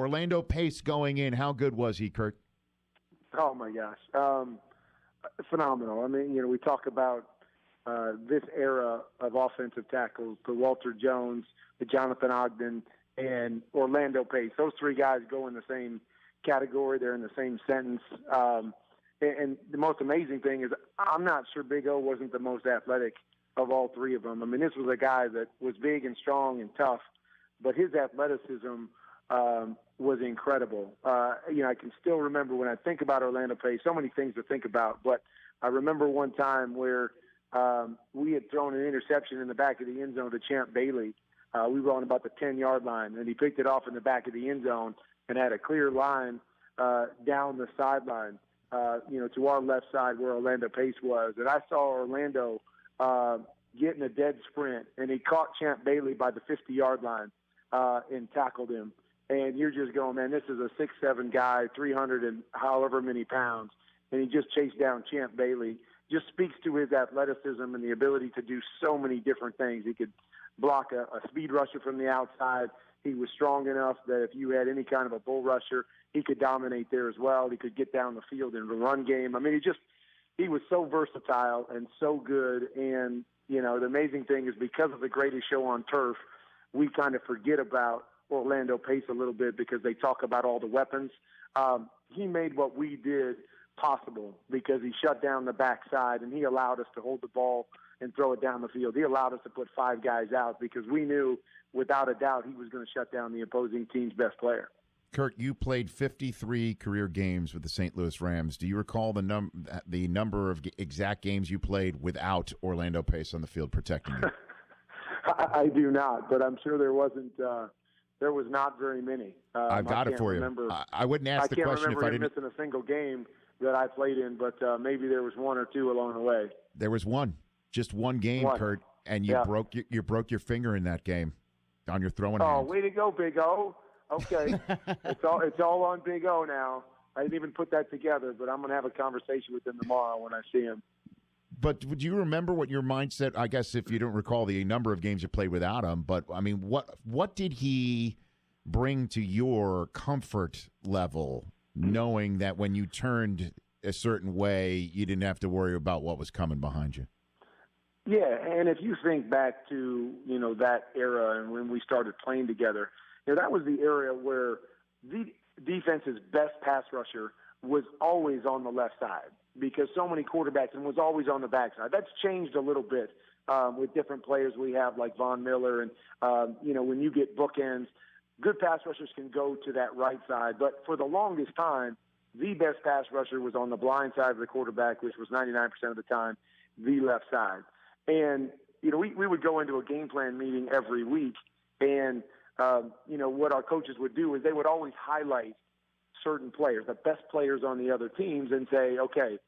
Orlando Pace going in, how good was he, Kurt? Oh, my gosh. Phenomenal. I mean, we talk about this era of offensive tackles, the Walter Jones, the Jonathan Ogden, and Orlando Pace. Those three guys go in the same category. They're in the same sentence. And the most amazing thing is I'm not sure Big O wasn't the most athletic of all three of them. I mean, this was a guy that was big and strong and tough, but his athleticism was incredible. I can still remember when I think about Orlando Pace, so many things to think about, but I remember one time where we had thrown an interception in the back of the end zone to Champ Bailey. We were on about the 10-yard line, and he picked it off in the back of the end zone and had a clear line down the sideline, to our left side where Orlando Pace was. And I saw Orlando getting a dead sprint, and he caught Champ Bailey by the 50-yard line and tackled him. And you're just going, man, this is a 6'7" guy, 300 and however many pounds, and he just chased down Champ Bailey. Just speaks to his athleticism and the ability to do so many different things. He could block a speed rusher from the outside. He was strong enough that if you had any kind of a bull rusher, he could dominate there as well. He could get down the field in the run game. I mean, he was so versatile and so good. And, the amazing thing is because of the greatest show on turf, we kind of forget about Orlando Pace a little bit because they talk about all the weapons. He made what we did possible because he shut down the backside and he allowed us to hold the ball and throw it down the field. He allowed us to put five guys out because we knew without a doubt he was going to shut down the opposing team's best player. Kurt, you played 53 career games with the St. Louis Rams. Do you recall the number of exact games you played without Orlando Pace on the field protecting you? I do not, but I'm sure there wasn't. There was not very many. I've got it for you. I wouldn't ask the question if I didn't. I can't remember missing a single game that I played in, but maybe there was one or two along the way. There was one, just one game, Kurt, and you broke your finger in that game on your throwing hand. Oh, way to go, Big O. Okay, it's all on Big O now. I didn't even put that together, but I'm going to have a conversation with him tomorrow when I see him. But do you remember what your mindset? I guess if you don't recall the number of games you played without him, but I mean, what did he bring to your comfort level, knowing that when you turned a certain way, you didn't have to worry about what was coming behind you? Yeah, and if you think back to that era and when we started playing together, that was the area where the defense's best pass rusher was always on the left side because so many quarterbacks and was always on the backside. That's changed a little bit with different players we have like Von Miller and, when you get bookends, good pass rushers can go to that right side. But for the longest time, the best pass rusher was on the blind side of the quarterback, which was 99% of the time, the left side. And, we would go into a game plan meeting every week and, what our coaches would do is they would always highlight certain players, the best players on the other teams, and say, okay,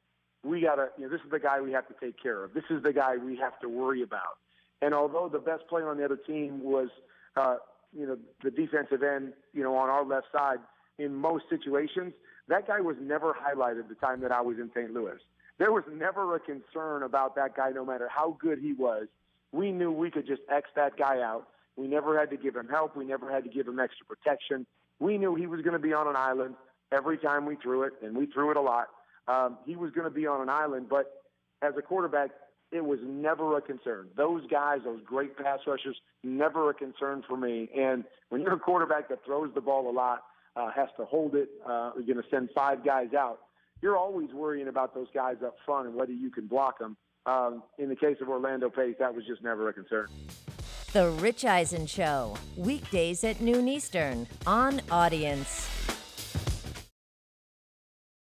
we got to, this is the guy we have to take care of. This is the guy we have to worry about. And although the best player on the other team was, the defensive end, on our left side in most situations, that guy was never highlighted the time that I was in St. Louis. There was never a concern about that guy, no matter how good he was. We knew we could just X that guy out. We never had to give him help. We never had to give him extra protection. We knew he was going to be on an island every time we threw it, and we threw it a lot. He was going to be on an island, but as a quarterback, it was never a concern. Those guys, those great pass rushers, never a concern for me. And when you're a quarterback that throws the ball a lot, has to hold it, you're going to send five guys out, you're always worrying about those guys up front and whether you can block them. In the case of Orlando Pace, that was just never a concern. The Rich Eisen Show, weekdays at noon Eastern on Audience.